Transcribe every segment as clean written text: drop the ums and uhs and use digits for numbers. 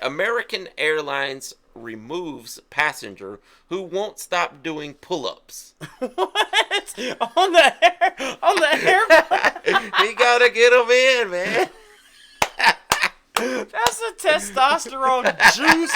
American Airlines removes passenger who won't stop doing pull-ups. What? On the airplane? He gotta get them in, man. That's a testosterone juice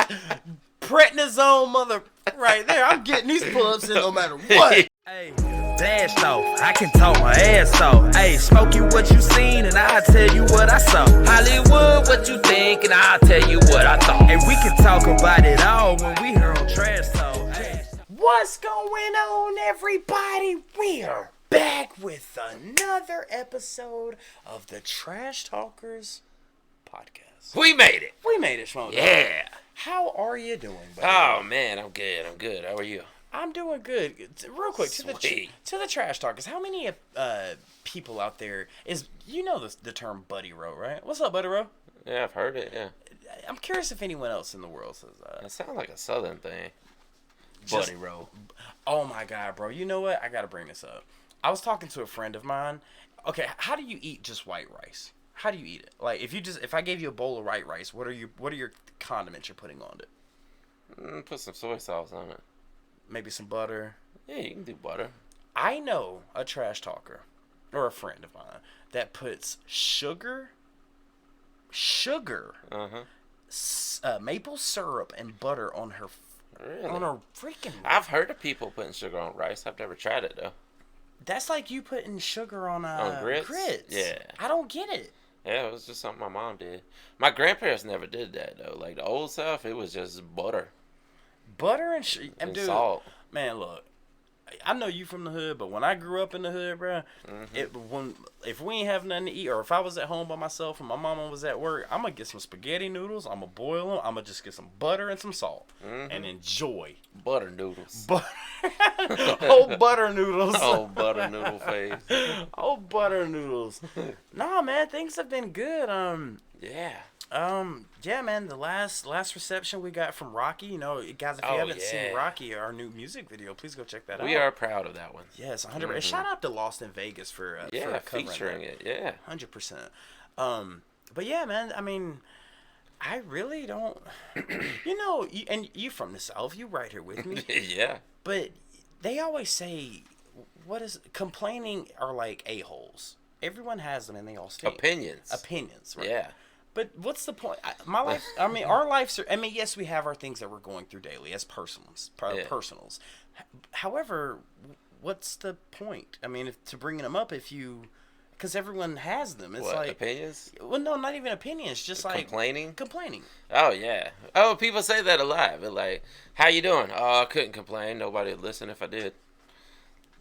prednisone mother right there. I'm getting these pull-ups in no matter what. Hey, blast off, I can talk my ass off. Hey, smoke you what you seen and I'll tell you what I saw. Hollywood, what you think and I'll tell you what I thought. And we can talk about it all when we here on Trash Talk. Hey. What's going on, everybody? We're back with another episode of the Trash Talkers podcast. We made it. We made it, Shmono. Yeah. How are you doing, buddy? Oh, man, I'm good. How are you? I'm doing good. Real quick, to the Trash Talkers, how many people out there the term Buddy Row, right? What's up, Buddy Row? Yeah, I've heard it, yeah. I'm curious if anyone else in the world says that. It sounds like a southern thing. Just- Buddy roll. Oh my God, bro. You know what? I gotta bring this up. I was talking to a friend of mine. Okay, how do you eat just white rice? How do you eat it? Like, if I gave you a bowl of white rice, what are your condiments you're putting on it? Put some soy sauce on it. Maybe some butter. Yeah, you can do butter. I know a trash talker, or a friend of mine, that puts sugar, maple syrup, and butter on her. Really? On her freaking. I've heard of people putting sugar on rice. I've never tried it though. That's like you putting sugar on grits? Yeah. I don't get it. Yeah, it was just something my mom did. My grandparents never did that though. Like the old stuff, it was just butter. Butter and And dude, salt. Man, look, I know you from the hood, but when I grew up in the hood, bro, if we ain't have nothing to eat, or if I was at home by myself and my mama was at work, I'm gonna get some spaghetti noodles. I'm gonna boil them. I'm gonna just get some butter and some salt and enjoy Butter noodles. Oh, butter noodles. Oh, butter noodle face. Oh, butter noodles. Nah, man, things have been good. Yeah. Yeah, man, the last reception we got from Rocky, guys, if you haven't seen Rocky, our new music video, please go check that out. We are proud of that one. Yes, 100%. Shout out to Lost in Vegas for featuring it. Yeah, 100%. But yeah, man, I mean, I really don't, and you from the South, you right here with me. Yeah. But they always say, complaining are like a-holes. Everyone has them and they all stink. Opinions, right? Yeah. But what's the point? Our lives are, yes, we have our things that we're going through daily as personals. However, what's the point? I mean, to bringing them up because everyone has them. It's like opinions? Well, no, not even opinions, just like complaining. Oh, yeah. Oh, people say that a lot. They're like, how you doing? Oh, I couldn't complain. Nobody would listen if I did.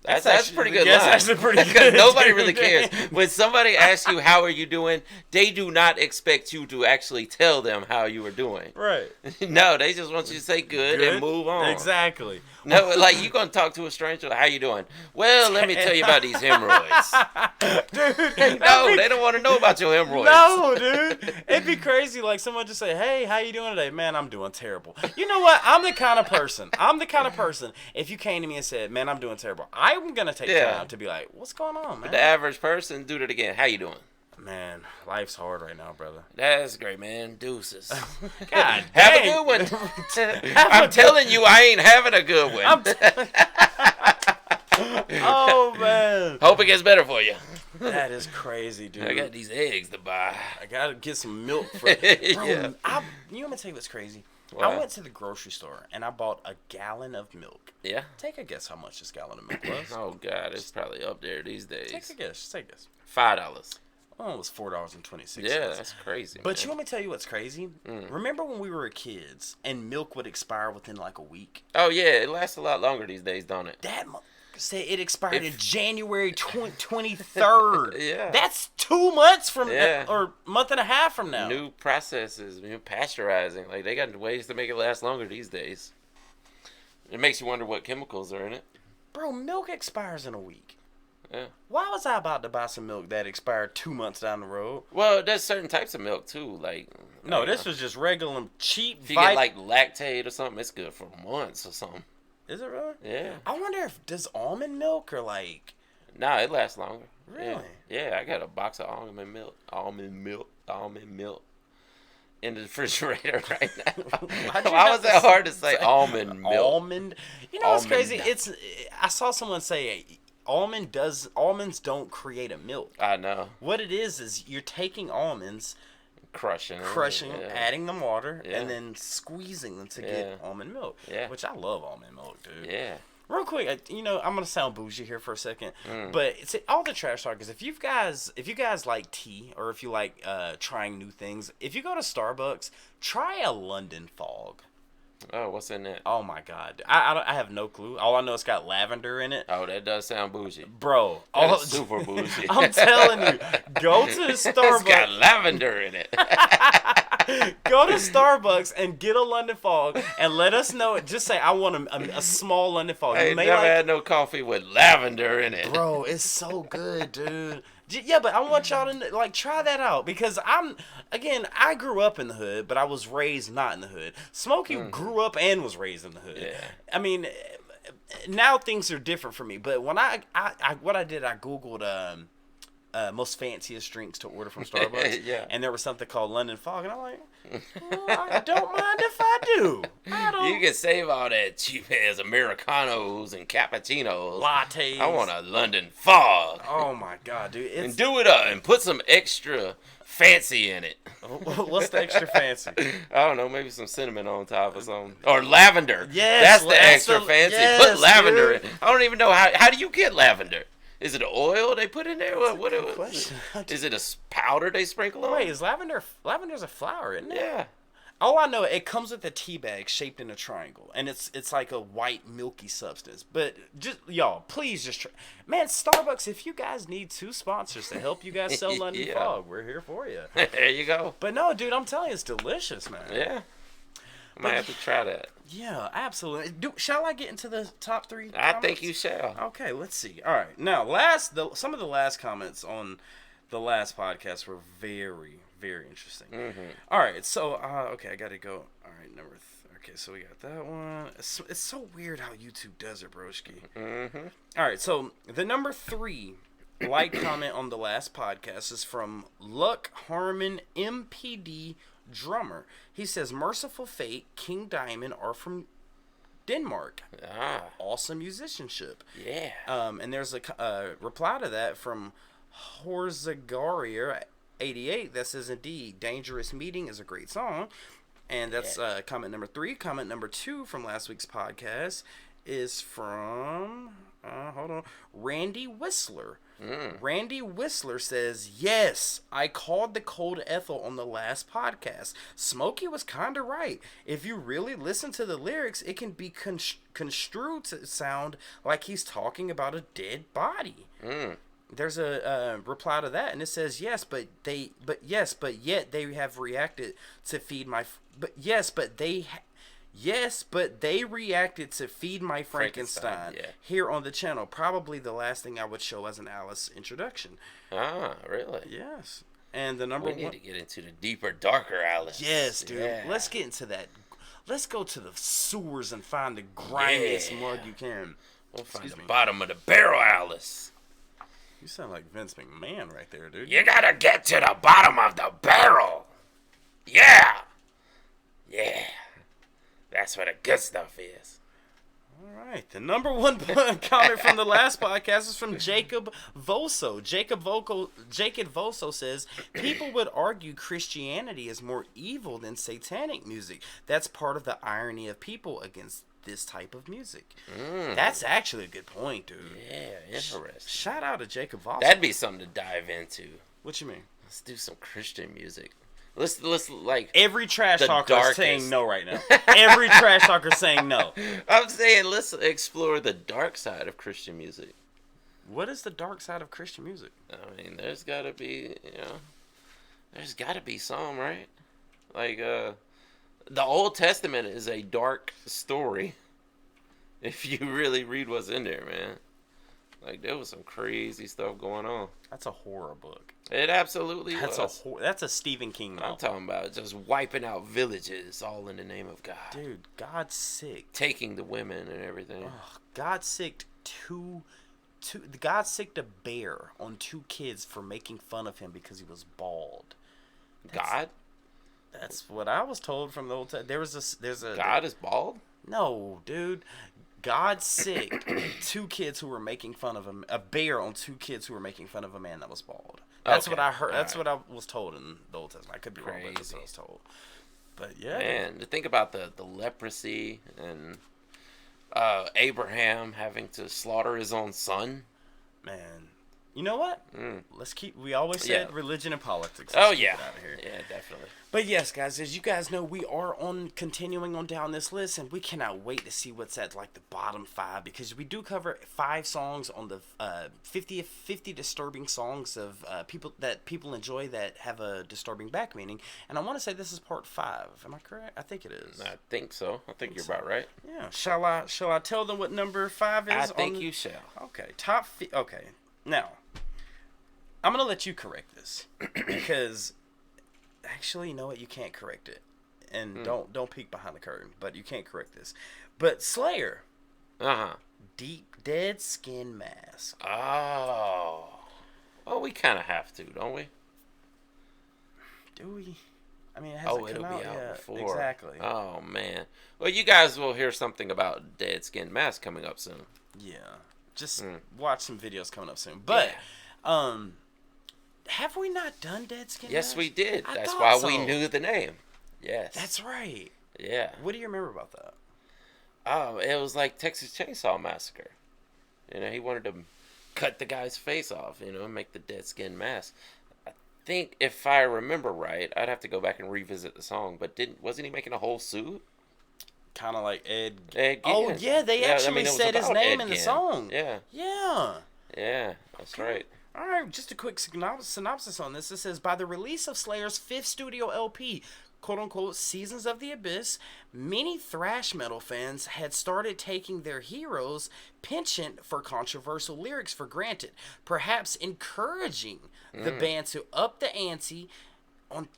That's pretty good. Yes, that's a pretty good. Nobody really cares. When somebody asks you how are you doing, they do not expect you to actually tell them how you are doing. Right. No, they just want you to say good and move on. Exactly. No, like you gonna talk to a stranger, like, how you doing? Well, let me tell you about these hemorrhoids. Dude, no, they don't want to know about your hemorrhoids. No, dude. It'd be crazy, like someone just say, hey, how you doing today? Man, I'm doing terrible. You know what? I'm the kind of person, if you came to me and said, man, I'm doing terrible, I'm going to take time to be like, what's going on, man? The average person, do that again. How you doing? Man, life's hard right now, brother. That's great, man. Deuces. God have a good one. I'm telling you, I ain't having a good one. Oh, man. Hope it gets better for you. That is crazy, dude. I got these eggs to buy. I got to get some milk. Bro, yeah. You want me to tell you what's crazy? What? I went to the grocery store, and I bought a gallon of milk. Yeah? Take a guess how much this gallon of milk was. Oh, God. It's probably up there these days. Take a guess. $5. Oh, it was $4.26. Yeah, that's crazy. But man. you want me to tell you what's crazy? Remember when we were kids and milk would expire within like a week? Oh, yeah. It lasts a lot longer these days, don't it? That said it expired in January 23rd. Yeah. That's 2 months from or month and a half from now. New processes, pasteurizing. Like, they got ways to make it last longer these days. It makes you wonder what chemicals are in it. Bro, milk expires in a week. Yeah. Why was I about to buy some milk that expired 2 months down the road? Well, there's certain types of milk too. No, this was just regular cheap. If you get like Lactaid or something, it's good for months or something. Is it really? Yeah. I wonder if does almond milk or like. Nah, it lasts longer. Really? Yeah, I got a box of almond milk. in the refrigerator right now. Why was that hard to say? Almond milk. Almond. You know what's Almond. crazy? I saw someone say almonds don't create a milk. I know. What it is you're taking almonds, Crushing, them, adding them water, Yeah. and then squeezing them to get almond milk. Yeah. Which I love almond milk, dude. Yeah. Real quick, I'm gonna sound bougie here for a second, but it's all the trash talkers. If you guys like tea, or if you like trying new things, if you go to Starbucks, try a London Fog. Oh, what's in it? Oh my God, I have no clue. All I know it's got lavender in it. Oh, that does sound bougie. Bro, That is super bougie. I'm telling you, go to Starbucks. It's got lavender in it. Go to Starbucks and get a London Fog and let us know it. Just say, I want a small London Fog. I ain't never had no coffee with lavender in it. Bro, it's so good, dude. Yeah, but I want y'all to try that out, because I grew up in the hood, but I was raised not in the hood. Smokey grew up and was raised in the hood. Yeah. I mean, now things are different for me. But when I Googled most fanciest drinks to order from Starbucks, Yeah. and there was something called London Fog, and I'm like, I don't mind if I do. You can save all that cheap ass Americanos and cappuccinos. Lattes. I want a London Fog. Oh my God, dude! And do it up and put some extra fancy in it. What's the extra fancy? I don't know, maybe some cinnamon on top or something. Or lavender. Yes, that's the extra fancy. yes, Put lavender dude. in. I don't even know how do you get lavender? Is it oil they put in there? What is it a powder they sprinkle on? Wait, is lavender's a flower, isn't it? Yeah. All I know, it comes with a tea bag shaped in a triangle, and it's like a white milky substance. But just y'all, please just try. Man, Starbucks, if you guys need 2 sponsors to help you guys sell London Yeah. Fog, we're here for you. There you go. But no, dude, I'm telling you, it's delicious, man. Yeah. I might have to try that. Yeah, absolutely. Shall I get into the top 3? I think you shall. Okay, let's see. All right, now some of the last comments on the last podcast were very, very interesting. All right, so okay, I gotta go. All right, okay, so we got that one. It's so weird how YouTube does it, broski. All right, so the number 3 comment on the last podcast is from Luck Harmon MPD drummer. He says, Merciful Fate, King Diamond are from Denmark. Awesome musicianship. Yeah. And there's a reply to that from Horzagarier 88 that says, indeed, Dangerous Meeting is a great song. And that's comment number 3. Comment number 2 from last week's podcast is from Randy Whistler. Randy Whistler says, yes, I called the Cold Ethel on the last podcast. Smokey was kind of right. If you really listen to the lyrics, it can be construed to sound like he's talking about a dead body. There's a reply to that, and it says, yes, but yet they have reacted to feed my they reacted to Feed My Frankenstein here on the channel. Probably the last thing I would show as an Alice introduction. Ah, really? Yes. And the number we need to get into the deeper, darker Alice. Yes, dude. Yeah. Let's get into that. Let's go to the sewers and find the grimiest mug you can. We'll find the bottom of the barrel, Alice. You sound like Vince McMahon right there, dude. You gotta get to the bottom of the barrel. Yeah. Yeah. That's where the good stuff is. All right. The number 1 comment from the last podcast is from Jacob Voso. Jacob Voso says, people would argue Christianity is more evil than satanic music. That's part of the irony of people against this type of music. That's actually a good point, dude. Yeah, interesting. Shout out to Jacob Voso. That'd be something to dive into. What you mean? Let's do some Christian music. Let's like every trash talker is saying no right now. Every trash talker is saying no. I'm saying let's explore the dark side of Christian music. What is the dark side of Christian music? I mean, there's gotta be some, right? Like the Old Testament is a dark story. If you really read what's in there, man. Like, there was some crazy stuff going on. That's a horror book. It absolutely was. That's a Stephen King novel. I'm talking about just wiping out villages all in the name of God. Dude, God sick. Taking the women and everything. God sicked God sicked a bear on 2 kids for making fun of him because he was bald. God? That's what I was told from the old time. There's a God is bald? No, dude. God sick two kids who were making fun of a bear on two kids who were making fun of a man that was bald. That's Okay. what I heard. All That's right. what I was told in the Old Testament. I could be wrong, but that's what I was told. But yeah, Man, to think about the leprosy and Abraham having to slaughter his own son. man. You know what? Let's keep. We always said Yeah. religion and politics. Oh, Let's keep yeah. it out of here. Yeah, definitely. But yes, guys, as you guys know, we are continuing on down this list, and we cannot wait to see what's at like the bottom 5, because we do cover 5 songs on the 50 disturbing songs of people enjoy that have a disturbing back meaning. And I want to say this is part 5. Am I correct? I think it is. I think so. I think you're about right. Yeah. Shall I tell them what number 5 is? I think you shall. Okay. Okay. Now, I'm gonna let you correct this because. Actually, you know what? You can't correct it, and don't peek behind the curtain. But you can't correct this. But Slayer, Deep Dead Skin Mask. Oh. Well, we kind of have to, don't we? Do we? I mean, it hasn't It'll come be out yet. before. Exactly. Oh man. Well, you guys will hear something about Dead Skin Mask coming up soon. Yeah. Just watch some videos coming up soon. But, Yeah. have we not done Dead Skin Yes, Mask? we did. I That's thought why so. we knew the name. Yes. That's right. Yeah. What do you remember about that? Oh, it was like Texas Chainsaw Massacre. You know, he wanted to cut the guy's face off, you know, and make the dead skin mask. I think if I remember right, I'd have to go back and revisit the song, but wasn't he making a whole suit? Kind of like Ed. Ed Oh, Gein. yeah, they actually it was said his about name Ed in the Gein. song. Yeah. Yeah. Yeah, that's right. All right, just a quick synopsis on this. It says, by the release of Slayer's 5th studio LP, quote-unquote, Seasons of the Abyss, many thrash metal fans had started taking their hero's penchant for controversial lyrics for granted, perhaps encouraging the band to up the ante on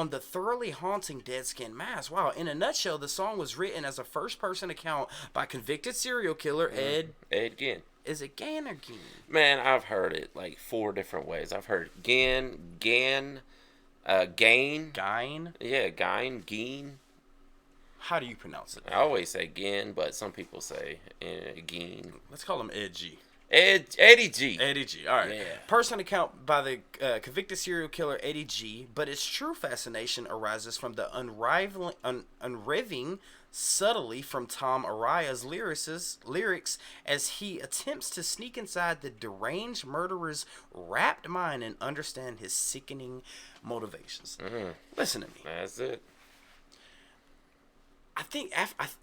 the thoroughly haunting Dead Skin Mask. Wow, in a nutshell, the song was written as a first-person account by convicted serial killer Ed Gein. Is it Gan or Geen? Man, I've heard it like 4 different ways. I've heard Gain. Gine? Yeah, Geen. How do you pronounce it? I always say Gin, but some people say Geen. Let's call him Ed G. Eddie G. Eddie G. All right. Yeah. Person account by the convicted serial killer Eddie G. But its true fascination arises from the unriving subtly from Tom Araya's lyrics as he attempts to sneak inside the deranged murderer's rapt mind and understand his sickening motivations. Listen to me. That's it. I think,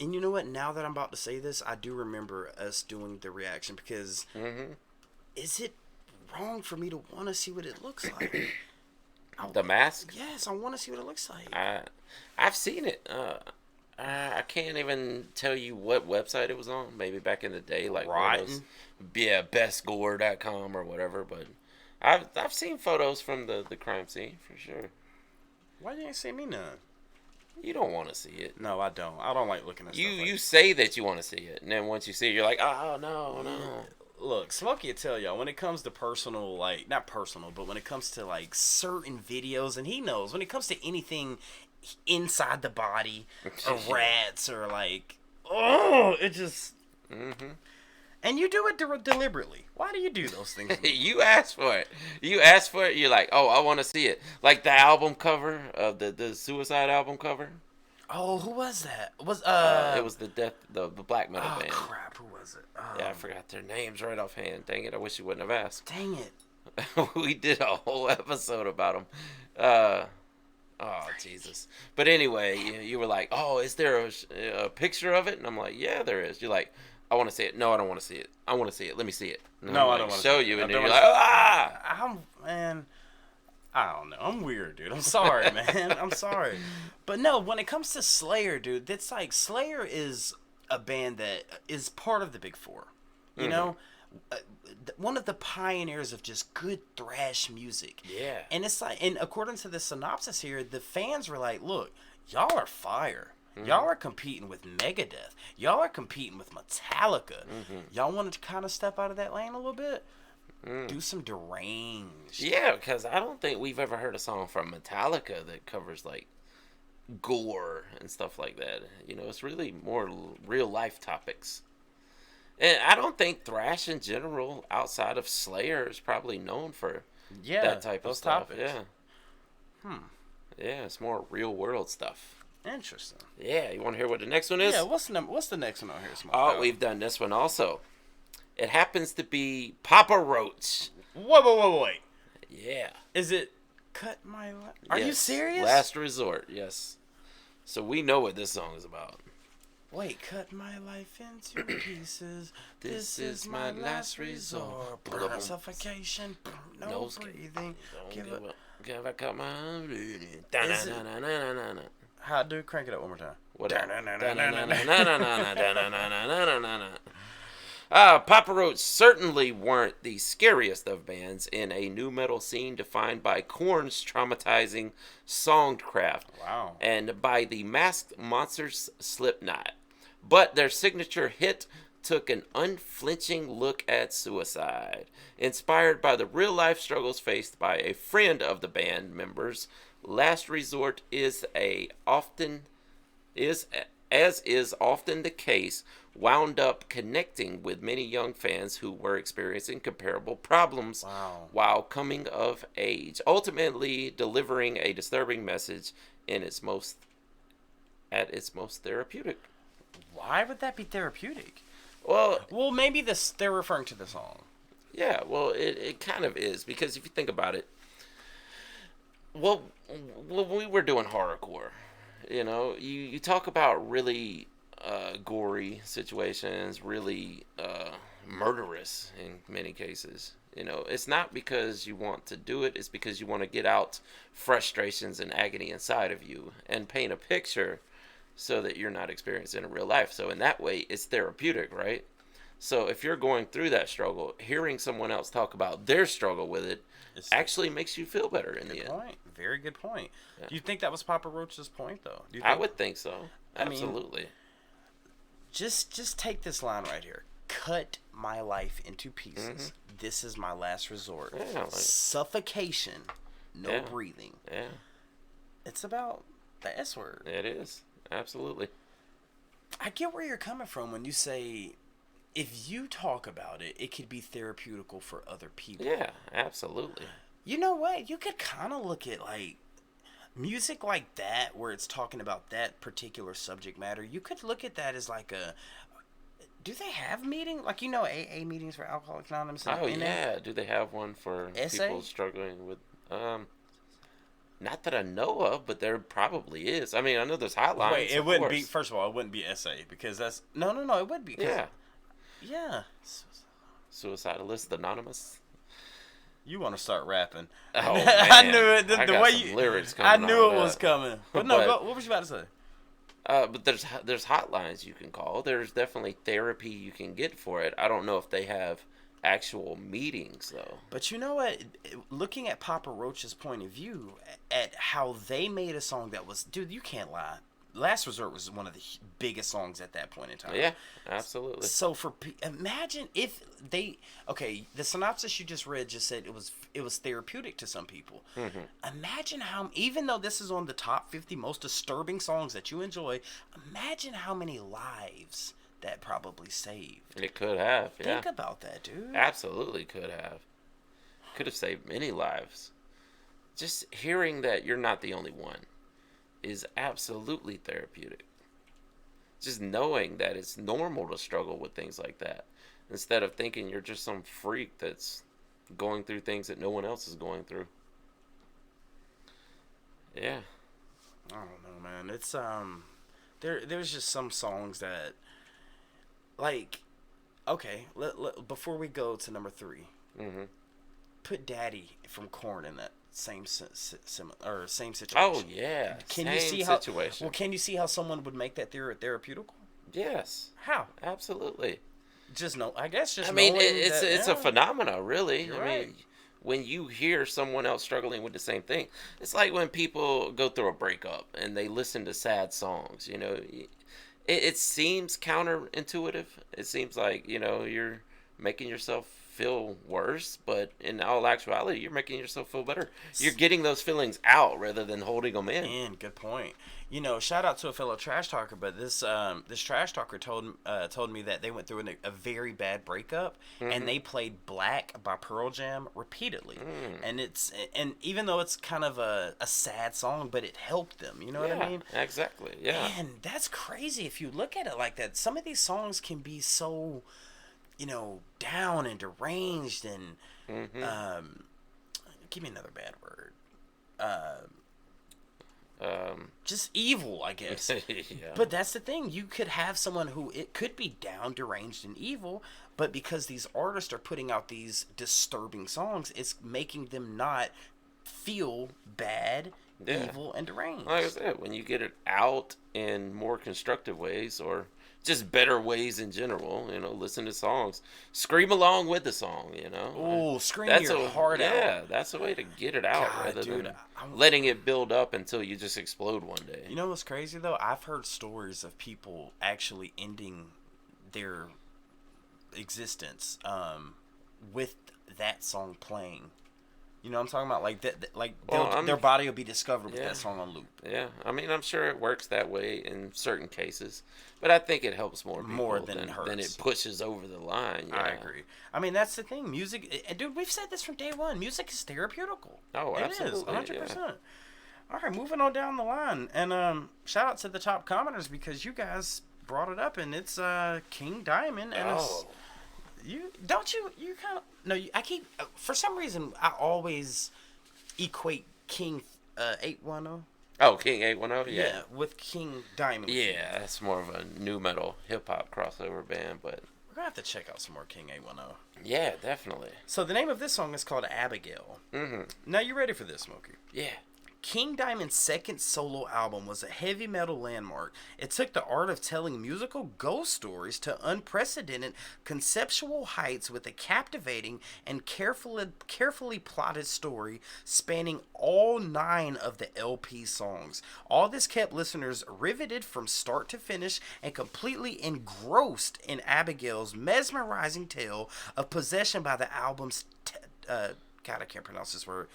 and you know what? Now that I'm about to say this, I do remember us doing the reaction because is it wrong for me to want to see what it looks like? The Mask? Yes, I want to see what it looks like. I've seen it. I can't even tell you what website it was on. Maybe back in the day, like bestgore.com or whatever. But I've seen photos from the crime scene for sure. Why didn't you see me none? You don't want to see it. No, I don't. I don't like looking at stuff like You say that you want to see it, and then once you see it, you're like, oh no. Look, Smokey will tell y'all when it comes to personal, like, not personal, but when it comes to like certain videos, and he knows when it comes to anything inside the body or rats or like, it just. And you do it deliberately. Why do you do those things? You asked for it. You're like, oh, I want to see it. Like the album cover of the Suicide album cover. Oh, who was that? It was the black metal band. Oh crap! Who was it? Yeah, I forgot their names right offhand. Dang it! I wish you wouldn't have asked. Dang it! We did a whole episode about them. Oh Jesus! But anyway, you were like, oh, is there a picture of it? And I'm like, yeah, there is. You're like, I want to see it. No, I don't want to see it. I want to see it. Let me see it. And No, I don't want to show you, and then you're like, ah! I don't know. I'm weird, dude. I'm sorry, man. I'm sorry. But no, when it comes to Slayer, dude, it's like Slayer is a band that is part of the Big Four. You know? One of the pioneers of just good thrash music. Yeah. And it's like, and according to the synopsis here, the fans were like, look, y'all are fire. Y'all are competing with Megadeth. Y'all are competing with Metallica. Y'all want to kind of step out of that lane a little bit? Do some deranged. Yeah, because I don't think we've ever heard a song from Metallica that covers like gore and stuff like that. You know, it's really more real life topics. And I don't think thrash in general, outside of Slayer, is probably known for that type of stuff. Topics. Yeah. Yeah, it's more real world stuff. Interesting. Yeah, you want to hear what the next one is? Yeah, what's the next one on here, Smoke? Oh, we've done this one also. It happens to be Papa Roach. Wait. Yeah. Is it Cut My Life? Are you serious? Last Resort, yes. So we know what this song is about. Wait, cut my life into pieces. This is my last resort. Suffocation. No breathing. Give a come on. How do crank it up one more time? Papa Roach certainly weren't the scariest of bands in a nu metal scene defined by Korn's traumatizing songcraft. Wow. And by the Masked Monsters' Slipknot. But their signature hit took an unflinching look at suicide. Inspired by the real-life struggles faced by a friend of the band members, Last Resort is often the case, wound up connecting with many young fans who were experiencing comparable problems while coming of age, ultimately delivering a disturbing message at its most therapeutic. Why would that be therapeutic? Well, maybe they're referring to the song. Yeah, well, it kind of is, because if you think about it, well, when we were doing horrorcore, you know, you talk about really gory situations, really murderous in many cases. You know, it's not because you want to do it, it's because you want to get out frustrations and agony inside of you and paint a picture so that you're not experiencing it in real life. So in that way, it's therapeutic, right? So if you're going through that struggle, hearing someone else talk about their struggle with it actually makes you feel better in the end. Point. Very good point. Yeah. Do you think that was Papa Roach's point, though? I would think so. Absolutely. I mean, just take this line right here. Cut my life into pieces. Mm-hmm. This is my last resort. Yeah, suffocation. No breathing. Yeah. It's about the S word. It is. Absolutely. I get where you're coming from when you say if you talk about it, it could be therapeutical for other people. Yeah, absolutely. You know what? You could kind of look at like music like that where it's talking about that particular subject matter. You could look at that as like do they have meetings? Like, you know, AA meetings for Alcoholics Anonymous? Oh, yeah. Do they have one for people struggling with... Not that I know of, but there probably is. I mean, I know there's hotlines. Wait, it wouldn't be. First of all, it wouldn't be SA because that's no. It would be. Yeah. Yeah. Suicidalist Anonymous. You want to start rapping? Oh man, I knew it. The got way some you lyrics coming. I knew it was coming. But no, what was you about to say? But there's hotlines you can call. There's definitely therapy you can get for it. I don't know if they have actual meetings though. But you know what? Looking at Papa Roach's point of view at how they made a song that was, dude, you can't lie. Last Resort was one of the biggest songs at that point in time. Yeah, absolutely. So imagine if the synopsis you just read just said it was therapeutic to some people. Mm-hmm. Imagine how, even though this is on the top 50 most disturbing songs that you enjoy, imagine how many lives that probably saved. It could have, yeah. Think about that, dude. Absolutely could have. Could have saved many lives. Just hearing that you're not the only one is absolutely therapeutic. Just knowing that it's normal to struggle with things like that, instead of thinking you're just some freak that's going through things that no one else is going through. Yeah. I don't know, man. It's there's just some songs that, like, okay, before we go to number 3, mm-hmm. put Daddy from Korn in that same situation. Oh yeah, can same you see situation. Well, can you see how someone would make that therapeutical? Yes. How? Absolutely. I guess just. I mean, it's a phenomena, really. You're I right. mean, when you hear someone else struggling with the same thing, it's like when people go through a breakup and they listen to sad songs. You know, it seems counterintuitive. It seems like, you know, you're making yourself feel worse, but in all actuality, you're making yourself feel better. You're getting those feelings out rather than holding them in. And good point. You know, shout out to a fellow trash talker, but this trash talker told me that they went through a very bad breakup, and they played Black by Pearl Jam repeatedly, and even though it's kind of a sad song, but it helped them. You know what I mean? Exactly. Yeah. And that's crazy if you look at it like that. Some of these songs can be so, you know, down and deranged and give me another bad word. Just evil, I guess. Yeah. But that's the thing. You could have someone who it could be down, deranged, and evil, but because these artists are putting out these disturbing songs, it's making them not feel bad, evil, and deranged. Like I said, when you get it out in more constructive ways or just better ways in general, you know, listen to songs, scream along with the song, you know. Oh, scream your heart out. Yeah, that's a way to get it out rather than letting it build up until you just explode one day. You know what's crazy though? I've heard stories of people actually ending their existence with that song playing. You know what I'm talking about? Like that, like their body will be discovered with that song on loop. Yeah, I mean, I'm sure it works that way in certain cases, but I think it helps more people than it hurts. Than it pushes over the line. Yeah. I agree. I mean, that's the thing. Music, dude. We've said this from day one. Music is therapeutical. Oh, absolutely, it is 100%. All right, moving on down the line, and shout out to the top commenters because you guys brought it up, and it's King Diamond, and it's. You kind of no. I keep for some reason I always equate King 810. Oh, King 810. Yeah, with King Diamond. Yeah, that's more of a new metal hip hop crossover band, but we're gonna have to check out some more King 810. Yeah, definitely. So the name of this song is called Abigail. Now you ready for this, Smokey? Yeah. King Diamond's second solo album was a heavy metal landmark. It took the art of telling musical ghost stories to unprecedented conceptual heights with a captivating and carefully plotted story spanning all 9 of the LP songs. All this kept listeners riveted from start to finish and completely engrossed in Abigail's mesmerizing tale of possession by the album's God, I can't pronounce this word.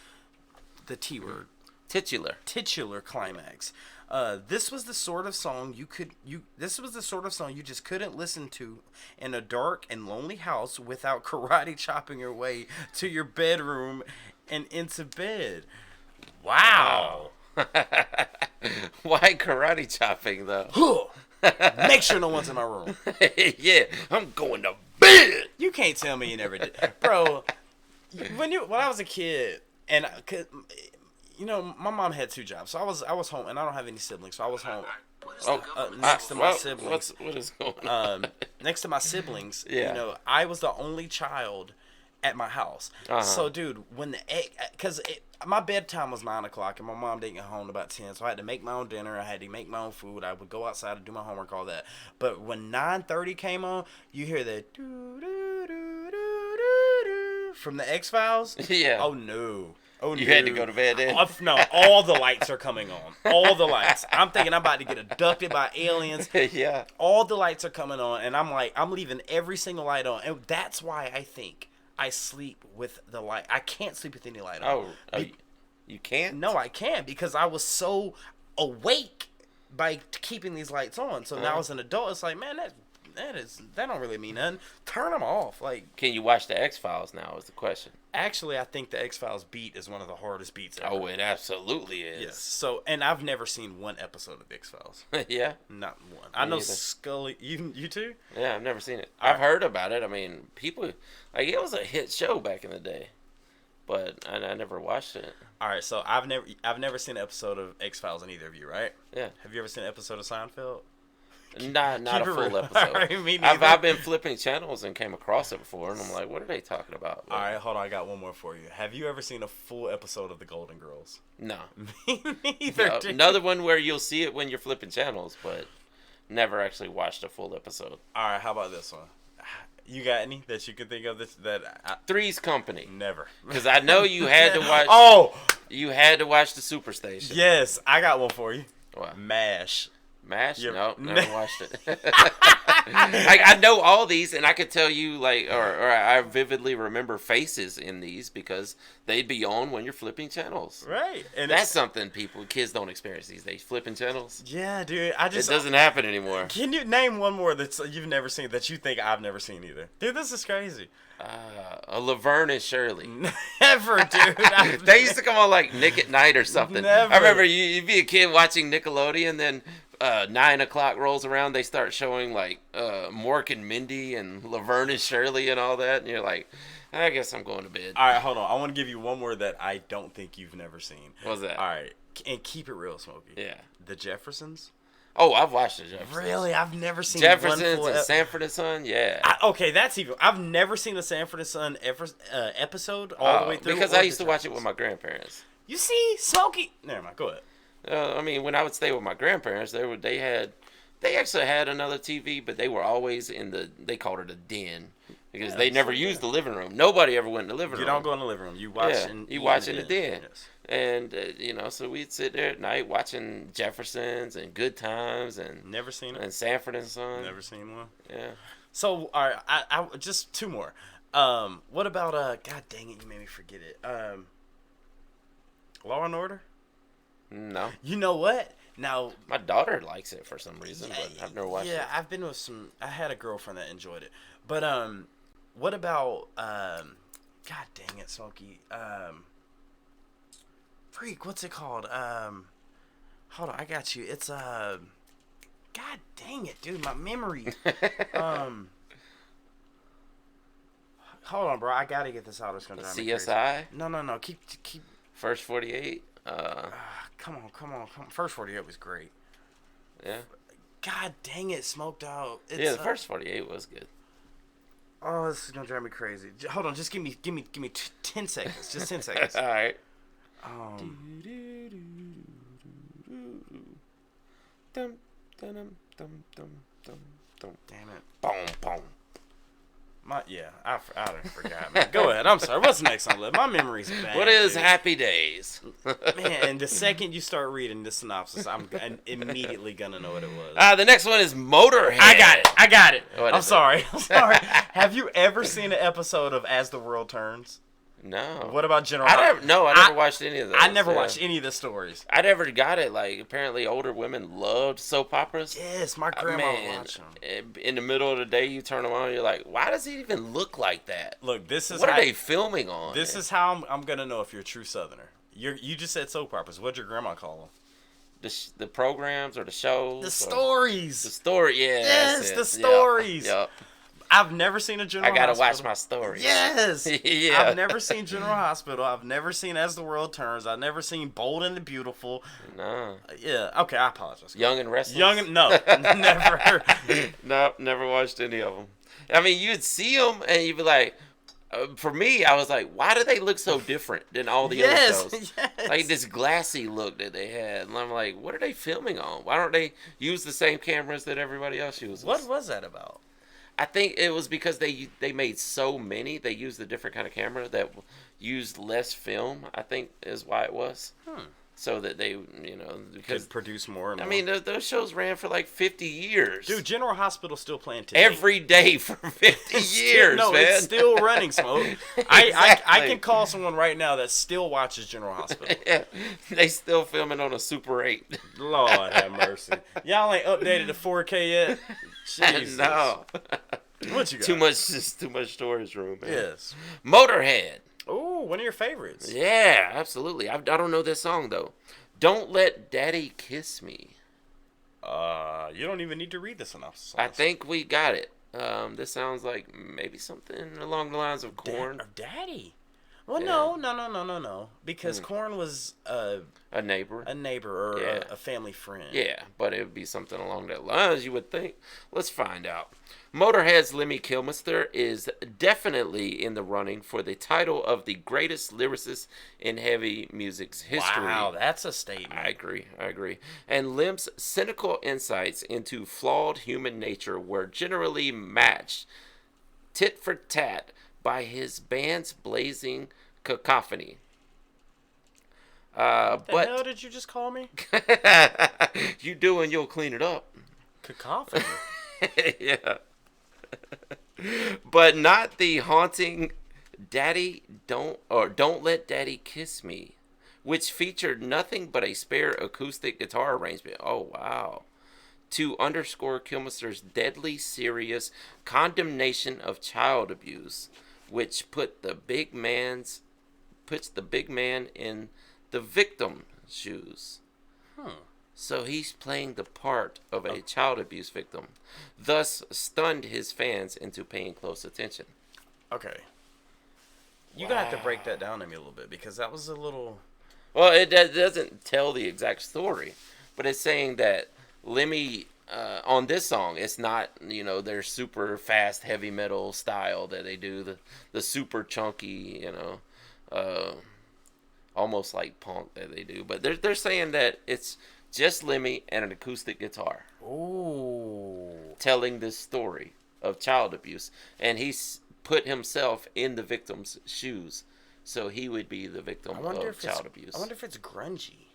The T word. Titular climax. This was the sort of song you just couldn't listen to in a dark and lonely house without karate chopping your way to your bedroom and into bed. Wow. Why karate chopping though? Make sure no one's in my room. Yeah, I'm going to bed. You can't tell me you never did, bro. When I was a kid, and you know, my mom had 2 jobs, so I was home, and I don't have any siblings, so I was home. Next to my siblings. What is going on? Next to my siblings, yeah. You know, I was the only child at my house. So, dude, because my bedtime was 9 o'clock, and my mom didn't get home about 10, so I had to make my own dinner. I had to make my own food. I would go outside and do my homework, all that. But when 9:30 came on, you hear that from the X-Files. Yeah. Oh no. Oh, you had to go to bed then? No, all the lights are coming on. All the lights. I'm thinking I'm about to get abducted by aliens. Yeah. All the lights are coming on, and I'm like, I'm leaving every single light on. And that's why I think I sleep with the light. I can't sleep with any light on. You can't? No, I can't because I was so awake by keeping these lights on. So now as an adult, it's like, man, that don't really mean nothing. Turn them off. Like, can you watch the X-Files now is the question. Actually, I think the X-Files beat is one of the hardest beats ever. Oh, it absolutely is. Yes. So, and I've never seen one episode of the X-Files. Yeah? Not one. I know either. Scully, you too? Yeah, I've never seen it. I've heard about it. I mean, people, like, it was a hit show back in the day. But I never watched it. All right, so I've never seen an episode of X-Files in either of you, right? Yeah. Have you ever seen an episode of Seinfeld? Not a full episode. Right, me neither. I've been flipping channels and came across it before, and I'm like, what are they talking about? All right, hold on. I got one more for you. Have you ever seen a full episode of The Golden Girls? No. Me neither. No, another one where you'll see it when you're flipping channels, but never actually watched a full episode. All right, how about this one? You got any that you can think of Three's Company. Never. Because I know you had to watch. Oh, you had to watch the Superstation. Yes, I got one for you. What? MASH. MASH? Yep. No, never watched it. Like, I know all these, and I could tell you, like, or I vividly remember faces in these because they'd be on when you're flipping channels. Right. And That's something kids don't experience these days. Flipping channels. yeah, dude. It doesn't happen anymore. Can you name one more that you've never seen that you think I've never seen either? Dude, this is crazy. A Laverne and Shirley. Never, dude. They used to come on like Nick at Night or something. Never. I remember you'd be a kid watching Nickelodeon, then 9 o'clock rolls around, they start showing like Mork and Mindy and Laverne and Shirley and all that, and you're like, I guess I'm going to bed. All right, hold on. I want to give you one more that I don't think you've never seen. What's that? All right, and keep it real, Smokey. Yeah. The Jeffersons. Oh, I've watched the Jeffersons. Really? I've never seen Jeffersons one and Sanford and Son. Yeah. Okay, that's even. I've never seen a Sanford and Son episode all the way through. Because I used to watch it with my grandparents. You see, Smokey. Never mind. Go ahead. I mean, when I would stay with my grandparents, they actually had another TV, but they were always they called it a den because they never used the living room. Nobody ever went in the living room. You don't go in the living room. You watch. You watch in the den. Yes. And so we'd sit there at night watching Jeffersons and Good Times and Never seen it. and Sanford and Son. Never seen one. Yeah. So, all right, I just two more. What about God dang it, you made me forget it. Law and Order. No. You know what? Now, My daughter likes it for some reason, but I've never watched it. yeah, I've been with some. I had a girlfriend that enjoyed it, but what about God dang it, Smokey? Freak, what's it called? Hold on, I got you. It's God dang it, dude, my memory. Hold on, bro, I gotta get this out. It's gonna drive me crazy. CSI? No. Keep. First 48? Come on. First 48 was great. Yeah. God dang it, Smoked Out. It's, Yeah, the first 48 was good. Oh, this is gonna drive me crazy. Hold on, just give me 10 seconds. Just 10 seconds. All right. Dum, dum, dum, dum, dum, dum. Damn it. Boom, boom. I done forgot, man. Go ahead. I'm sorry. What's the next on the list? My memory's bad. What is dude. Happy Days? Man, and the second you start reading the synopsis, I'm immediately gonna know what it was. The next one is Motorhead. I got it. What I'm is it? sorry. Have you ever seen an episode of As the World Turns? No. What about General? I never watched any of those. I never watched any of the stories. I never got it. Like, apparently older women loved soap operas. Yes, my grandma watched them. In the middle of the day, you turn them on, you're like, why does it even look like that? Look, this is What how, are they filming on? This is how I'm gonna know if you're a true Southerner. You just said soap operas. What'd your grandma call them? The programs or the shows? The stories. The story, yeah. Yes, that's the it. stories. Yep. I've never seen a General I gotta Hospital. watch my stories. Yes. Yeah. I've never seen General Hospital. I've never seen As the World Turns. I've never seen Bold and the Beautiful. No. Yeah. Okay, I apologize. Young and Restless? No, never. No, never watched any of them. I mean, you'd see them and you'd be like, for me, I was like, why do they look so different than all the other shows? Yes. Like this glassy look that they had. And I'm like, what are they filming on? Why don't they use the same cameras that everybody else uses? What was that about? I think it was because they made so many. They used a different kind of camera that used less film, I think is why it was. So that they, because Could produce more and more. I mean, those shows ran for like 50 years. Dude, General Hospital's still playing today. Every day for 50 years, no, man. it's still running, Smoke. I Exactly. can call someone right now that still watches General Hospital. Yeah, they still filming on a Super 8. Lord have mercy. Y'all ain't updated to 4K yet? Jesus. No. What you got? Too much storage room, man. Yes. Motorhead. Ooh, one of your favorites. Yeah, absolutely. I don't know this song, though. Don't Let Daddy Kiss Me. You don't even need to read the synopsis. I think we got it. This sounds like maybe something along the lines of Korn. Daddy. Well, Yeah. no. Because Korn was A neighbor. a neighbor or Yeah. a family friend. Yeah, but it would be something along that lines, you would think. Let's find out. Motorhead's Lemmy Kilmister is definitely in the running for the title of the greatest lyricist in heavy music's history. Wow, that's a statement. I agree. And Lem's cynical insights into flawed human nature were generally matched tit for tat by his band's blazing cacophony. What the hell But did you just call me? you do and you'll clean it up. Cacophony. Yeah. But not the haunting Daddy Don't Let Daddy Kiss Me, which featured nothing but a spare acoustic guitar arrangement. Oh wow. To underscore Kilmister's deadly serious condemnation of child abuse, which puts the big man in the victim's shoes. So he's playing the part of a child abuse victim, thus stunned his fans into paying close attention. Okay. You're going to have to break that down to me a little bit, because that was a little... Well, it doesn't tell the exact story, but it's saying that Lemmy, on this song, it's not, their super fast heavy metal style that they do, the super chunky, almost like punk that they do. But they're saying that it's just Lemmy and an acoustic guitar. Ooh. Telling this story of child abuse. And he's put himself in the victim's shoes. So he would be the victim of child abuse. I wonder if it's grungy.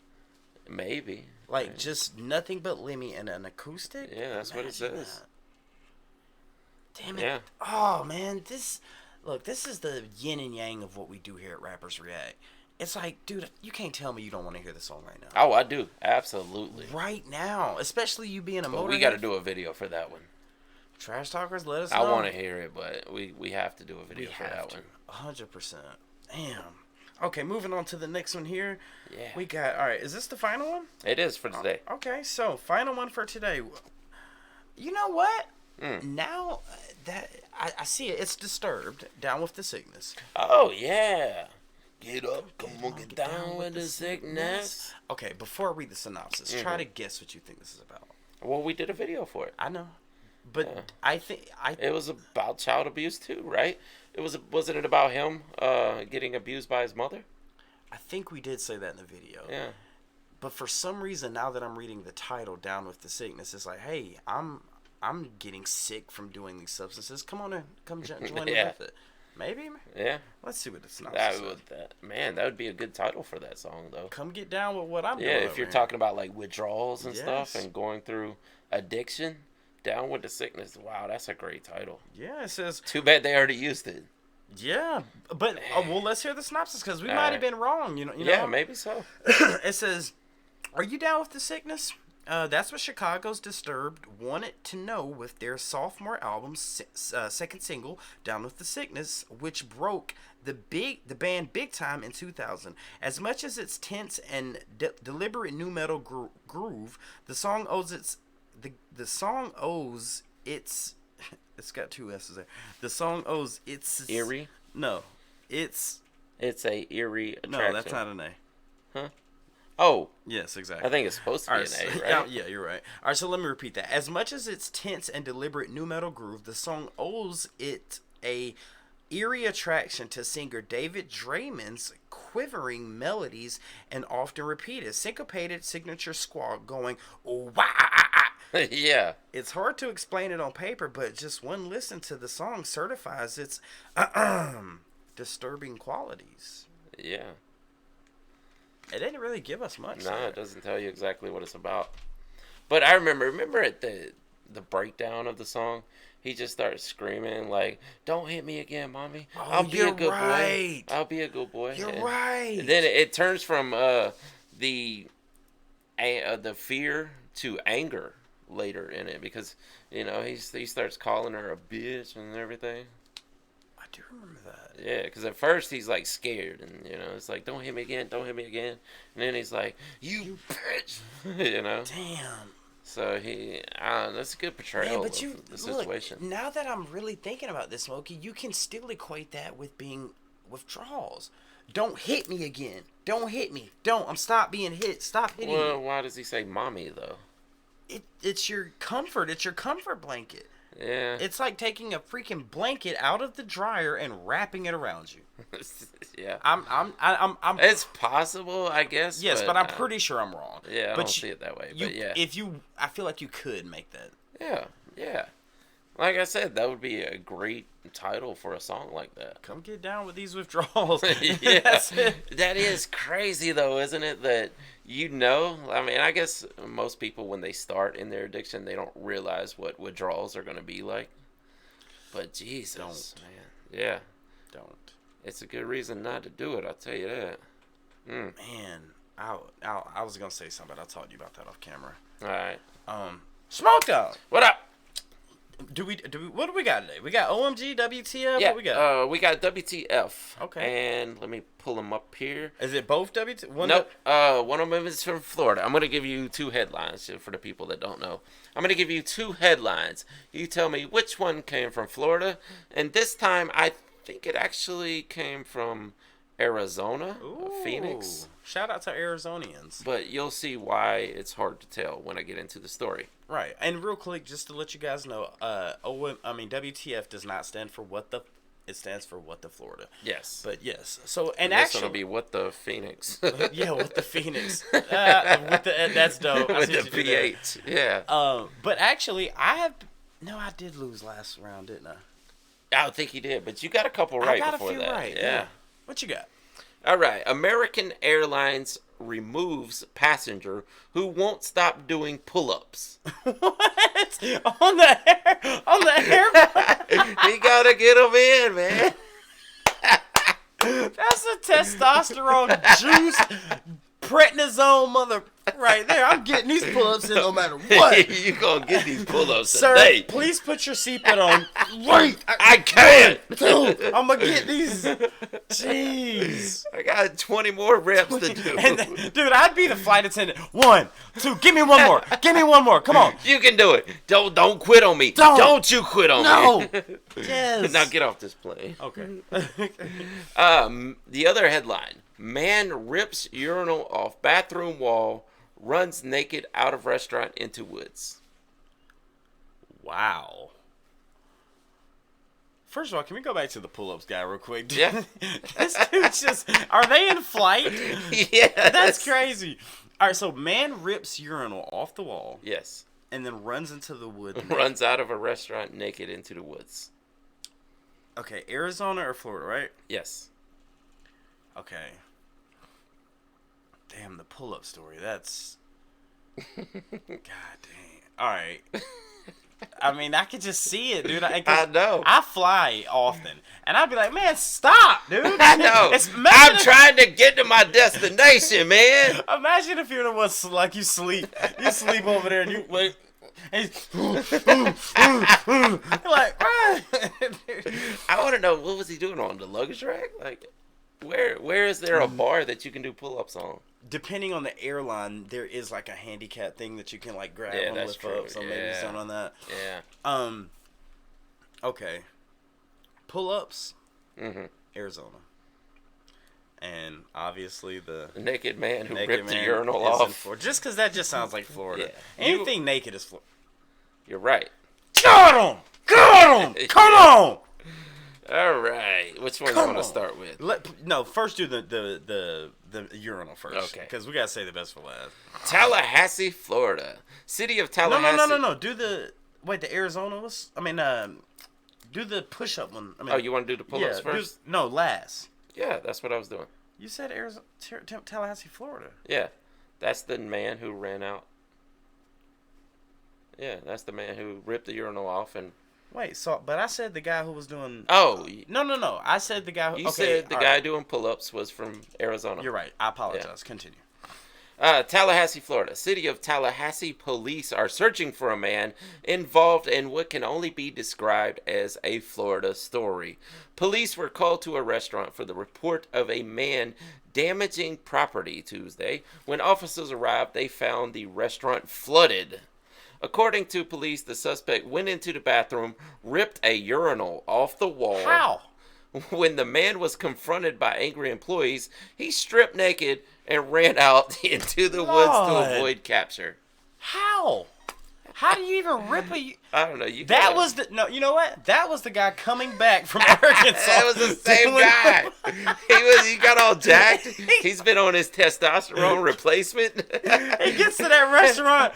Maybe. Like, just nothing but Lemmy and an acoustic? Yeah, that's what it says. Damn it. Yeah. Oh, man. This is the yin and yang of what we do here at Rappers React. It's like, dude, you can't tell me you don't want to hear the song right now. Oh, I do. Absolutely. Right now. Especially you being a Motorhead. We got to do a video for that one. Trash Talkers, let us know. I want to hear it, but we have to do a video for that one. 100%. Damn. Okay, moving on to the next one here. Yeah. We got, all right, is this the final one? It is for today. Okay, so final one for today. You know what? Now that I see it, it's Disturbed, Down with the Sickness. Oh, yeah. Get up, come on, get down with the sickness. Okay, before I read the synopsis, try to guess what you think this is about. Well, we did a video for it. I know. But I think... It was about child abuse, too, right? Wasn't it about him getting abused by his mother? I think we did say that in the video. Yeah. But for some reason, now that I'm reading the title, Down with the Sickness, it's like, hey, I'm getting sick from doing these substances. Come on in. Come join me with it. Maybe? Yeah. Let's see what the synopsis says. That would be a good title for that song, though. Come get down with what I'm doing. Yeah, if you're talking about, like, withdrawals and stuff Yes. and going through addiction, Down with the Sickness. Wow, that's a great title. Yeah, it says... Too bad they already used it. Yeah, but, well, let's hear the synopsis, because we might have been wrong, you know? Yeah, maybe so. It says, are you down with the sickness? That's what Chicago's Disturbed wanted to know with their sophomore album's second single, Down with the Sickness, which broke the band big time in 2000. As much as its tense and deliberate nu metal groove, the song owes its it's got two S's there. The song owes its Eerie? No, it's a eerie attraction. no, that's not an A. Huh? Oh. Yes, exactly. I think it's supposed to be an A, right? Yeah, you're right. All right, so let me repeat that. As much as its tense and deliberate nu metal groove, the song owes it a eerie attraction to singer David Draymond's quivering melodies and often repeated syncopated signature squawk going wah. Yeah. It's hard to explain it on paper, but just one listen to the song certifies its disturbing qualities. Yeah. It didn't really give us much. No, it doesn't tell you exactly what it's about. But I remember at the breakdown of the song, he just starts screaming like, "Don't hit me again, mommy. I'll be a good boy. I'll be a good boy." You're right. And then it turns from the fear to anger later in it, because he starts calling her a bitch and everything. I do remember that. Yeah, because at first he's like scared, and it's like, "Don't hit me again, don't hit me again," and then he's like, "You bitch," Damn. So that's a good portrayal of the situation. Look, now that I'm really thinking about this, Smokey, you can still equate that with being withdrawals. Don't hit me again. Don't hit me. Don't. Stop being hit. Stop hitting me. Well, why does he say mommy though? It's your comfort. It's your comfort blanket. Yeah. It's like taking a freaking blanket out of the dryer and wrapping it around you. Yeah. I'm. It's possible, I guess. Yes, but I'm pretty sure I'm wrong. Yeah, I don't see it that way. But yeah. I feel like you could make that. Yeah. Like I said, that would be a great title for a song like that. Come get down with these withdrawals. Yeah, That's it. that is crazy though, isn't it? That I mean, I guess most people when they start in their addiction, they don't realize what withdrawals are going to be like. But Jesus, man, yeah, Don't. it's a good reason not to do it. I'll tell you that. Man, I was gonna say something. I'll talk to you about that off camera. All right, Smoke Dog. what up? What do we got today? We got OMG WTF. Yeah, What we got? we got WTF. Okay. And let me pull them up here. Is it both WTF? Nope. One of them is from Florida. I'm going to give you two headlines for the people that don't know. I'm going to give you two headlines. You tell me which one came from Florida. And this time, I think it actually came from Arizona, Phoenix. Shout out to Arizonians. But you'll see why it's hard to tell when I get into the story. Right. And real quick, just to let you guys know, WTF does not stand for what the. It stands for what the Florida. Yes. But yes. So and this actually, will be what the Phoenix. yeah, what the Phoenix. That's dope. I With see the what you did PH. Yeah. there. But actually, I did lose last round, didn't I? I don't think he did, but you got a couple right I got before a few that. right. Yeah. What you got? All right. American Airlines removes passenger who won't stop doing pull-ups. What? On the airplane? You gotta get them in, man. That's a testosterone juice prednisone mother right there. I'm getting these pull-ups in no matter what. You gonna get these pull-ups Sir, today. please put your seatbelt on. Wait, I can't. dude, I'm gonna get these. Jeez. I got 20 more reps to do. And, dude, I'd be the flight attendant. 1, 2, give me one more. Give me one more. Come on. You can do it. Don't quit on me. Don't you quit on me. No. Yes. Now get off this plane. Okay. The other headline: man rips urinal off bathroom wall, runs naked out of restaurant into woods. Wow. First of all, can we go back to the pull-ups guy real quick? Yeah. This dude's just... Are they in flight? Yeah. That's crazy. All right, so man rips urinal off the wall Yes. and then runs into the woods. Runs out of a restaurant naked into the woods. Okay, Arizona or Florida, right? Yes. Okay. Damn, the pull-up story. That's... God dang. All right. I mean, I could just see it, dude. I know. I fly often, and I'd be like, man, stop, dude. I know. I'm trying to get to my destination, man. Imagine if you're the one, like, you sleep over there, and you wait. And you're like, I want to know, what was he doing on the luggage rack? Like, where is there a bar that you can do pull-ups on? depending on the airline, there is like a handicap thing that you can like grab and that's lift true. up. So maybe something on that. Yeah. Okay. Pull-ups. Mm-hmm. Arizona. And obviously the naked man who naked ripped the man urinal is in off. Florida. Just because that just sounds like Florida. Yeah. Anything naked is Florida. You're right. Got him! Got him! Come on! All right. Which one do you want to start with? First do the urinal first. Okay. Because we got to say the best for last. Tallahassee, Florida. City of Tallahassee. No. Do the Arizona was. Do the push-up one. You want to do the pull-ups first? Last. Yeah, that's what I was doing. You said Arizona, Tallahassee, Florida. Yeah, that's the man who ran out. Yeah, that's the man who ripped the urinal off and. Wait, but I said the guy who was doing. Oh. No. I said the guy who. You said the guy doing pull-ups was from Arizona. You're right. I apologize. Yeah. Continue. Tallahassee, Florida. City of Tallahassee police are searching for a man involved in what can only be described as a Florida story. Police were called to a restaurant for the report of a man damaging property Tuesday. When officers arrived, they found the restaurant flooded. According to police, the suspect went into the bathroom, ripped a urinal off the wall. How? When the man was confronted by angry employees, he stripped naked and ran out into the woods to avoid capture. How? How do you even rip a? I don't know. You You know what? That was the guy coming back from Arkansas. That was the same guy. He got all jacked. He's been on his testosterone replacement. He gets to that restaurant.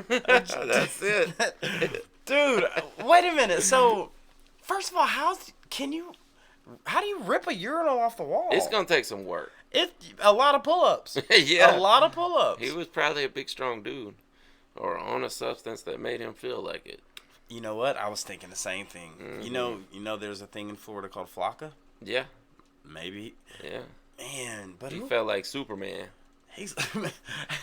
That's it. Dude, wait a minute. So, first of all, how do you rip a urinal off the wall? It's gonna take some work. A lot of pull-ups. Yeah. A lot of pull-ups. He was probably a big, strong dude, or on a substance that made him feel like it. You know what? I was thinking the same thing. Mm-hmm. You know, there's a thing in Florida called flocka. Yeah. Maybe. Yeah. Man, but He felt like Superman.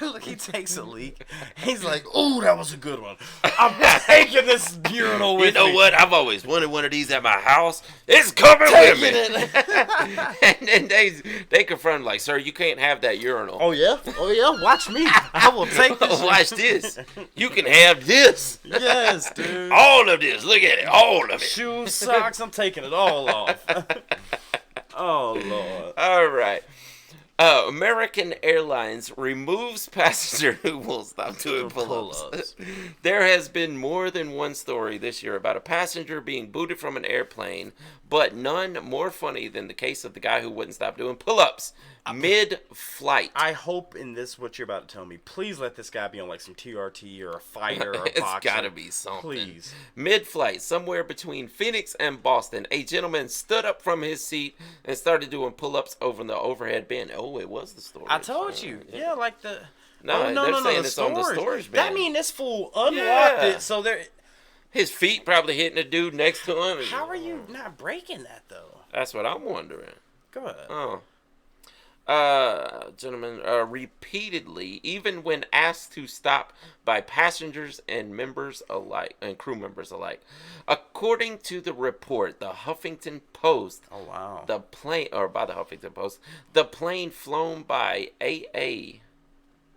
Look, he takes a leak. He's like, "Oh, that was a good one. I'm taking this urinal with me." You know what? I've always wanted one of these at my house. It's coming with me. And then they confront him like, "Sir, you can't have that urinal." Oh yeah. Watch me. I will take this. Watch this. You can have this. Yes, dude. All of this. Look at it. All of it. Shoes, socks. I'm taking it all off. Oh Lord. All right. American Airlines removes passenger who won't stop doing pull-ups. There has been more than one story this year about a passenger being booted from an airplane, but none more funny than the case of the guy who wouldn't stop doing pull-ups mid-flight. I hope in this what you're about to tell me. Please let this guy be on like some TRT or a fighter or a It's boxer. gotta be something. Please. Mid-flight, somewhere between Phoenix and Boston, a gentleman stood up from his seat and started doing pull-ups over the overhead bin. Oh, it was the storage. I told you. Yeah, like the. No, they're saying the it's on the storage bin. That mean this fool unlocked Yeah. it, so there. His feet probably hitting the dude next to him. How are you not breaking that though? That's what I'm wondering. Go ahead. Oh. Gentlemen, repeatedly, even when asked to stop by passengers and members alike, and crew members alike. According to the report, the Huffington Post, Oh wow. the plane flown by AA,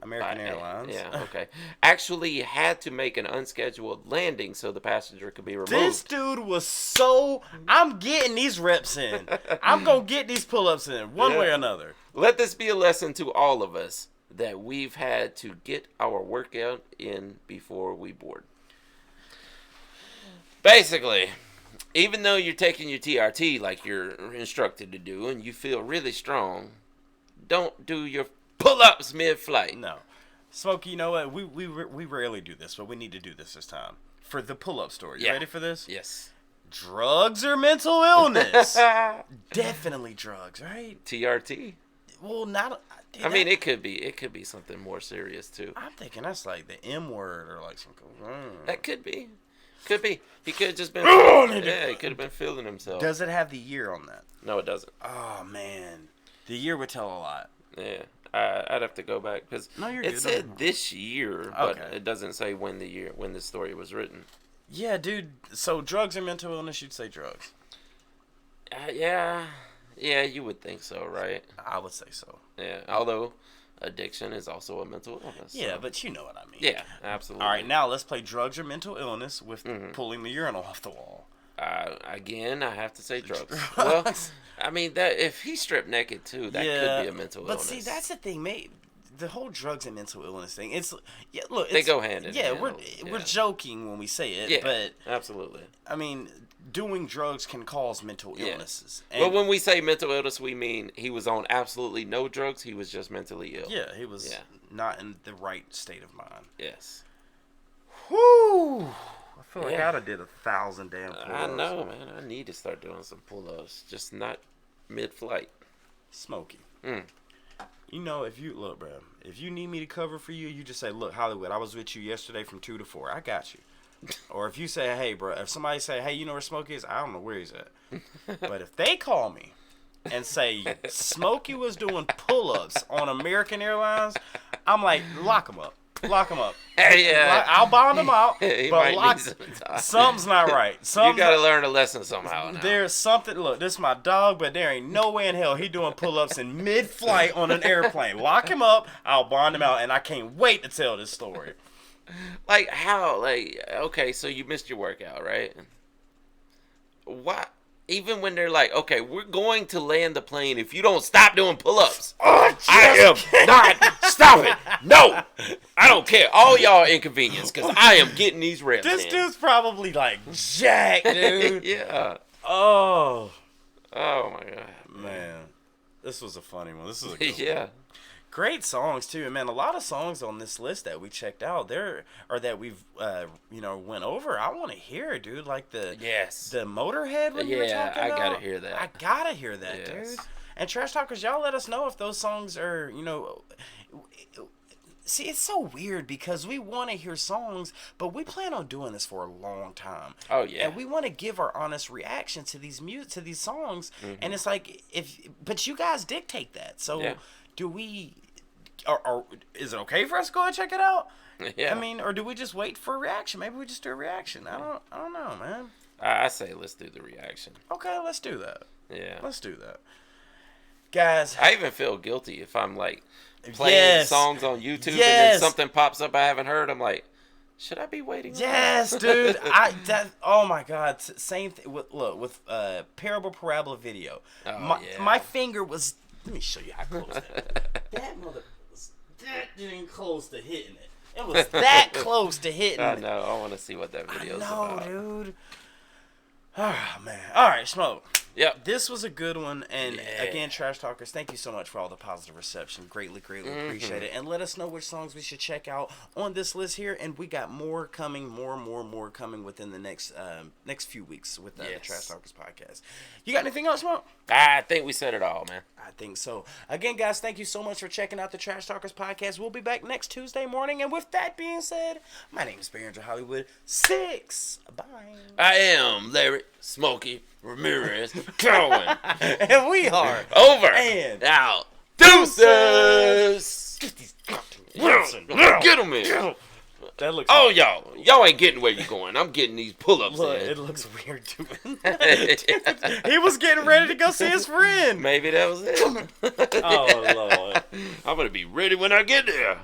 American Airlines. yeah, okay, actually had to make an unscheduled landing so the passenger could be removed. This dude was so. I'm getting these reps in. I'm gonna get these pull-ups in one way or another. Let this be a lesson to all of us that we've had to get our workout in before we board. Basically, even though you're taking your TRT like you're instructed to do and you feel really strong, don't do your pull-ups mid-flight. No, Smokey. You know what? We rarely do this, but we need to do this time for the pull-up story. You ready for this? Yes. Drugs or mental illness? Definitely drugs, right? TRT. Well, not. I mean, it could be something more serious too. I'm thinking that's like the M word or like some. That could be. He could have just been. Yeah, he could have been feeling himself. Does it have the year on that? No, it doesn't. Oh man, the year would tell a lot. Yeah, I'd have to go back because it said this year, but Okay. it doesn't say when the story was written. Yeah, dude. So drugs or mental illness? You'd say drugs. Yeah, you would think so, right? I would say so. Yeah, although addiction is also a mental illness. Yeah, so. but you know what I mean. Yeah, absolutely. All right, now let's play drugs or mental illness with pulling the urinal off the wall. Again, I have to say drugs. Well, I mean that if he's stripped naked too, that could be a mental illness. But see, that's the thing, mate. The whole drugs and mental illness thing. Look, they go hand in hand. Yeah, we're joking when we say it, yeah, but absolutely. I mean, doing drugs can cause mental illnesses. Well, when we say mental illness, we mean he was on absolutely no drugs. He was just mentally ill. Yeah, he was not in the right state of mind. Yes. Whoo! I feel like I'd have did 1,000 damn pull-ups. I know, man. I need to start doing some pull-ups, just not mid-flight. Smokey. You know, if you need me to cover for you, you just say, look, Hollywood, I was with you yesterday from 2 to 4. I got you. Or if you say, hey, bro, if somebody say, hey, you know where Smokey is? I don't know where he's at. But if they call me and say, Smokey was doing pull-ups on American Airlines, I'm like, lock him up. Lock him up. Yeah. I'll bond him out. He but might need some something's not right. You got to learn a lesson somehow now. There's something. Look, this is my dog, but there ain't no way in hell he doing pull-ups in mid-flight on an airplane. Lock him up. I'll bond him out, and I can't wait to tell this story. Like how? Like, okay, so you missed your workout, right? What? even when they're like, okay, we're going to land the plane if you don't stop doing pull-ups. Oh, I am not. Stop it. No. I don't care. All y'all are inconvenience because I am getting these reps This in. dude's probably like jacked, dude. Yeah. Oh. Oh, my God. Man. This was a funny one. This is a good Yeah. one. Great songs too, and man. A lot of songs on this list that we checked out that we've went over. I want to hear, dude. Like the Motorhead one you were talking about. I gotta hear that. I gotta hear that, Yes. dude. And Trash Talkers, y'all let us know if those songs are, See, it's so weird because we want to hear songs, but we plan on doing this for a long time. Oh yeah. And we want to give our honest reaction to these songs, and it's like but you guys dictate that. So do we? Is it okay for us to go and check it out? Yeah. I mean, or do we just wait for a reaction? Maybe we just do a reaction. I don't know, man. I say let's do the reaction. Okay, let's do that. Yeah. Let's do that, guys. I even feel guilty if I'm like playing songs on YouTube and then something pops up I haven't heard. I'm like, should I be waiting? Yes, dude. Oh my God. Same thing. With Parabola video. Oh, my finger was. Let me show you how close that mother was that dang close to hitting it. It was that close to hitting I it. know. I want to see what that video's about. Dude. Oh man. All right, Smoke. Yep. This was a good one, and again, Trash Talkers, thank you so much for all the positive reception. Greatly appreciate it. And let us know which songs we should check out on this list here. And we got more coming, more coming within the next few weeks with the Trash Talkers podcast. You got anything else, Smoke? I think we said it all, man. I think so. Again, guys, thank you so much for checking out the Trash Talkers podcast. We'll be back next Tuesday morning. And with that being said, my name is Barry Hollywood 6. Bye. I am Larry Smokey Ramirez Cohen. And we are Over and out. Deuces. Get them in. That looks y'all ain't getting where you going. I'm getting these pull-ups Look, in. it looks weird to me. He was getting ready to go see his friend. Maybe that was it. Oh, Lord. I'm going to be ready when I get there.